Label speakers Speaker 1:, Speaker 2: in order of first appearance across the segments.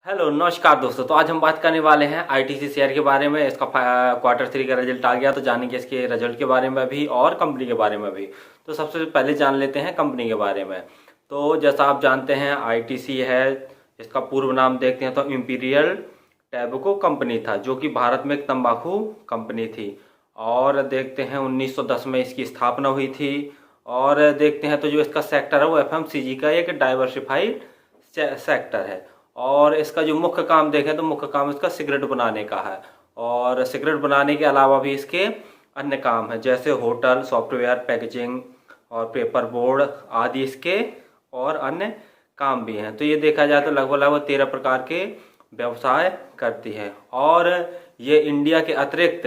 Speaker 1: Hello नमस्कार दोस्तों। तो आज हम बात करने वाले हैं आईटीसी शेयर के बारे में। इसका क्वार्टर 3 का रिजल्ट आ गया तो जानेंगे इसके रिजल्ट के बारे में भी और कंपनी के बारे में भी। तो सबसे पहले जान लेते हैं कंपनी के बारे में। तो जैसा आप जानते हैं आईटीसी है, इसका पूर्व नाम देखते हैं तो इम्पीरियल टैबको कंपनी था, जो कि भारत में एक तंबाकू कंपनी थी। और देखते हैं 1910 में इसकी स्थापना हुई थी। और देखते हैं तो जो इसका सेक्टर है वो एफएमसीजी का एक डाइवर्सिफाइड सेक्टर है। और इसका जो मुख्य काम देखें तो मुख्य काम इसका सिगरेट बनाने का है। और सिगरेट बनाने के अलावा भी इसके अन्य काम हैं, जैसे होटल, सॉफ्टवेयर, पैकेजिंग और पेपर बोर्ड आदि इसके और अन्य काम भी हैं। तो ये देखा जाए तो लगभग लगभग 13 प्रकार के व्यवसाय करती है। और ये इंडिया के अतिरिक्त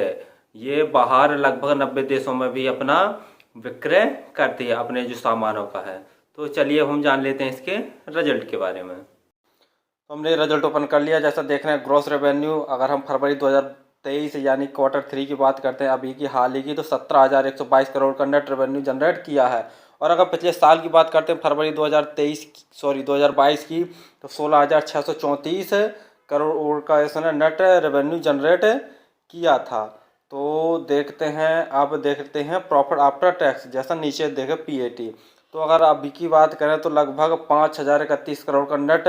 Speaker 1: ये बाहर लगभग 90 देशों में भी अपना विक्रय करती है अपने जो सामानों का है। तो चलिए हम जान लेते हैं इसके रिजल्ट के बारे में। तो हमने रिजल्ट ओपन कर लिया। जैसा देख रहे हैं ग्रॉस रेवेन्यू, अगर हम फरवरी 2023 यानी क्वार्टर 3 की बात करते हैं अभी की हाल ही की, तो 17,122 करोड़ का नेट रेवेन्यू जनरेट किया है। और अगर पिछले साल की बात करते हैं फरवरी 2022 की, तो 16,634 करोड़ का इसने नेट रेवेन्यू जनरेट किया था। तो देखते हैं प्रॉफिट आफ्टर टैक्स, जैसा नीचे देखें पीएटी। तो अगर अभी की बात करें तो लगभग 5,031 करोड़ का नेट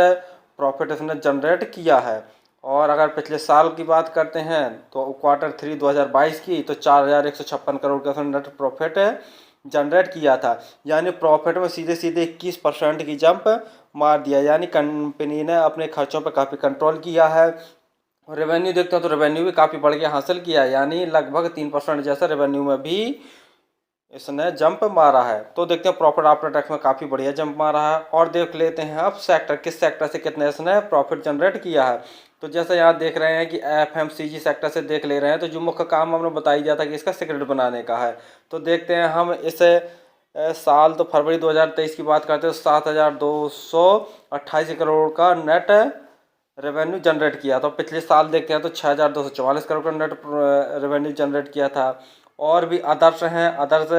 Speaker 1: प्रॉफिट इसने जनरेट किया है। और अगर पिछले साल की बात करते हैं तो क्वार्टर 3 2022 की, तो 4,156 करोड़ का इसने नेट प्रॉफिट जनरेट किया था। यानी प्रॉफिट में सीधे सीधे 21% की जंप मार दिया। यानी कंपनी ने अपने खर्चों पर काफ़ी कंट्रोल किया है। रेवेन्यू देखते हैं तो रेवेन्यू भी काफ़ी बढ़ के हासिल किया है, यानी लगभग 3% जैसा रेवेन्यू में भी इसने जंप मारा है। तो देखते हैं प्रॉफिट आफ्टर टैक्स में काफ़ी बढ़िया जंप मारा है। और देख लेते हैं अब सेक्टर, किस सेक्टर से कितने इसने प्रॉफिट जनरेट किया है। तो जैसे यहाँ देख रहे हैं कि एफएमसीजी सेक्टर से देख ले रहे हैं, तो जो मुख्य काम हमने बताई दिया था कि इसका सिगरेट बनाने का है। तो देखते हैं हम इस साल, तो फरवरी 2023 की बात करते हैं तो 7,228 करोड़ का नेट रेवेन्यू जनरेट किया। तो पिछले साल देखते हैं तो 6,244 करोड़ का नेट रेवेन्यू जनरेट किया था। और भी अदर्स हैं, अदर्स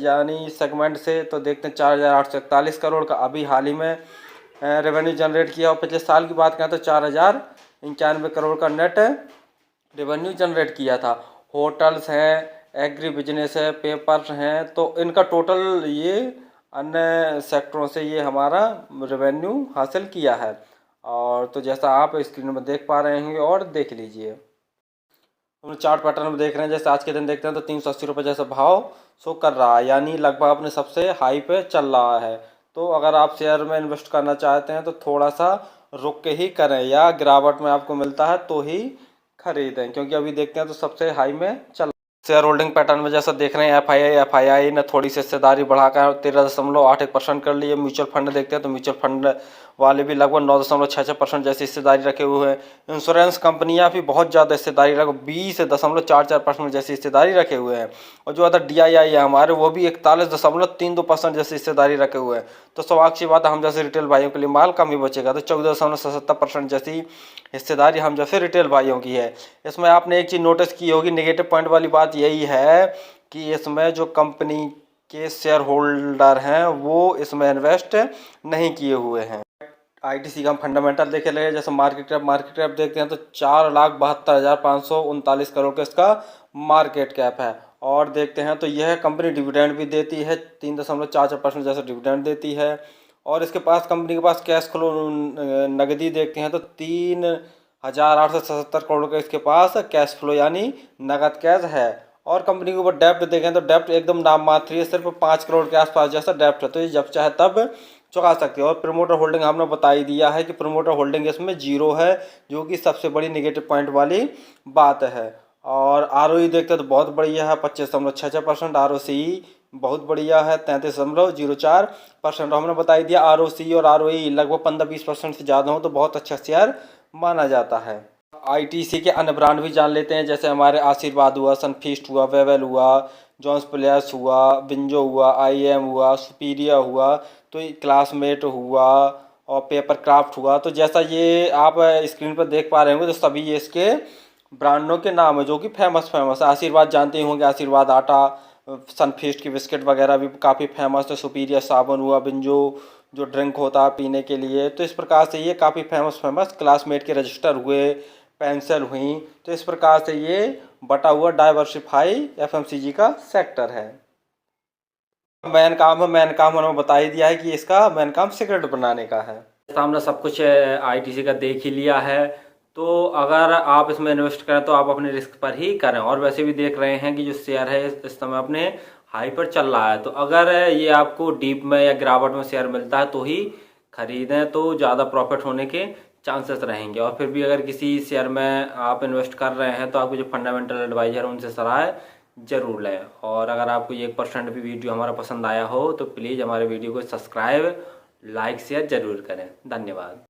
Speaker 1: यानी सेगमेंट से तो देखते हैं 4,841 करोड़ का अभी हाल ही में रेवेन्यू जनरेट किया। और पिछले साल की बात करें तो 4,091 करोड़ का नेट रेवेन्यू जनरेट किया था। होटल्स हैं, एग्री बिजनेस है, पेपर्स हैं, तो इनका टोटल ये अन्य सेक्टरों से ये हमारा रेवेन्यू हासिल किया है। और तो जैसा आप स्क्रीन में देख पा रहे हैं और देख लीजिए, हम चार्ट पैटर्न में देख रहे हैं। जैसे आज के दिन देखते हैं तो 380 रुपये जैसा भाव शो कर रहा है, यानी लगभग अपने सबसे हाई पे चल रहा है। तो अगर आप शेयर में इन्वेस्ट करना चाहते हैं तो थोड़ा सा रुक के ही करें, या गिरावट में आपको मिलता है तो ही खरीदें, क्योंकि अभी देखते हैं तो सबसे हाई में चल। शेयर होल्डिंग पैटर्न में जैसा देख रहे हैं एफआईआई ने थोड़ी सी हिस्सेदारी बढ़ाकर 13.81% कर ली है। म्यूचुअल फंड देखते हैं तो म्यूचुअल फंड वाले भी लगभग 9.66% जैसी हिस्सेदारी रखे हुए हैं। इंश्योरेंस कंपनियां भी बहुत ज़्यादा हिस्सेदारी लगभग 20.44% जैसी हिस्सेदारी रखे हुए हैं। और जो अदर डीआईआई है हमारे, वो भी 41.32% जैसी हिस्सेदारी रखे हुए हैं। तो स्वाभाविक सी बात है, हम जैसे रिटेल भाइयों के लिए माल कम ही बचेगा। तो 14.77% जैसी हिस्सेदारी हम जैसे रिटेल भाइयों की है। इसमें आपने एक चीज़ नोटिस की होगी, नेगेटिव पॉइंट वाली बात यही है कि इसमें जो कंपनी के शेयर होल्डर हैं वो इसमें इन्वेस्ट नहीं किए हुए हैं। आईटीसी का हम फंडामेंटल देखे लगे, जैसे मार्केट कैप देखते हैं तो 4,72,539 करोड़ का इसका मार्केट कैप है। और देखते हैं तो यह कंपनी डिविडेंड भी देती है, 3.44% जैसा डिविडेंड देती है। और इसके पास, कंपनी के पास कैश फ्लो नगदी देखते हैं तो 3,877 करोड़ का इसके पास कैश फ्लो यानी नगद कैश है। और कंपनी के ऊपर डेप्ट देखें तो डेप्ट एकदम नाम मात्र है, सिर्फ 5 करोड़ के आसपास जैसा डेप्ट है। तो ये जब चाहे तब चुका सकते हो। और प्रमोटर होल्डिंग हमने बता ही दिया है कि प्रमोटर होल्डिंग इसमें 0 है, जो कि सबसे बड़ी नेगेटिव पॉइंट वाली बात है। और आरओई देखते हैं तो बहुत बढ़िया है, 25.66%। आरओसी बहुत बढ़िया है, 33.04%। हमने बता ही दिया आरओसी और आरओई लगभग 15-20% से ज़्यादा हो तो बहुत अच्छा शेयर माना जाता है। आईटीसी के अन्य ब्रांड भी जान लेते हैं, जैसे हमारे आशीर्वाद हुआ, सनफीस्ट हुआ, वेवेल हुआ, जॉन्स प्लेयर्स हुआ, विंजो हुआ, आईएम हुआ, सुपीरिया हुआ, तो क्लासमेट हुआ और पेपर क्राफ्ट हुआ। तो जैसा ये आप स्क्रीन पर देख पा रहे होंगे तो सभी ये इसके ब्रांडों के नाम है जो कि फेमस है। आशीर्वाद जानते ही होंगे, आशीर्वाद आटा, सनफीस्ट की बिस्किट वगैरह भी काफ़ी फेमस है। सुपीरिया साबुन हुआ, बिंजो
Speaker 2: जो ड्रिंक होता है पीने के लिए। तो इस प्रकार से ये काफ़ी फेमस क्लासमेट के रजिस्टर हुए, पेंसिल हुई। तो इस प्रकार से ये बटा हुआ डाइवर्सिफाई एफएमसीजी का सेक्टर है। मेन काम उन्होंने बता ही दिया है कि इसका मेन काम सिगरेट बनाने का है।
Speaker 1: हमने सब कुछ आईटीसी का देख ही लिया है, तो अगर आप इसमें इन्वेस्ट करें तो आप अपने रिस्क पर ही करें। और वैसे भी देख रहे हैं कि जो शेयर है इस समय अपने हाई पर चल रहा है, तो अगर ये आपको डीप में या गिरावट में शेयर मिलता है तो ही खरीदें, तो ज़्यादा प्रॉफिट होने के चांसेस रहेंगे। और फिर भी अगर किसी शेयर में आप इन्वेस्ट कर रहे हैं तो आपको जो फंडामेंटल एडवाइजर उनसे सलाह जरूर लें। और अगर आपको ये 1% भी वीडियो हमारा पसंद आया हो तो प्लीज़ हमारे वीडियो को सब्सक्राइब, लाइक, शेयर जरूर करें। धन्यवाद।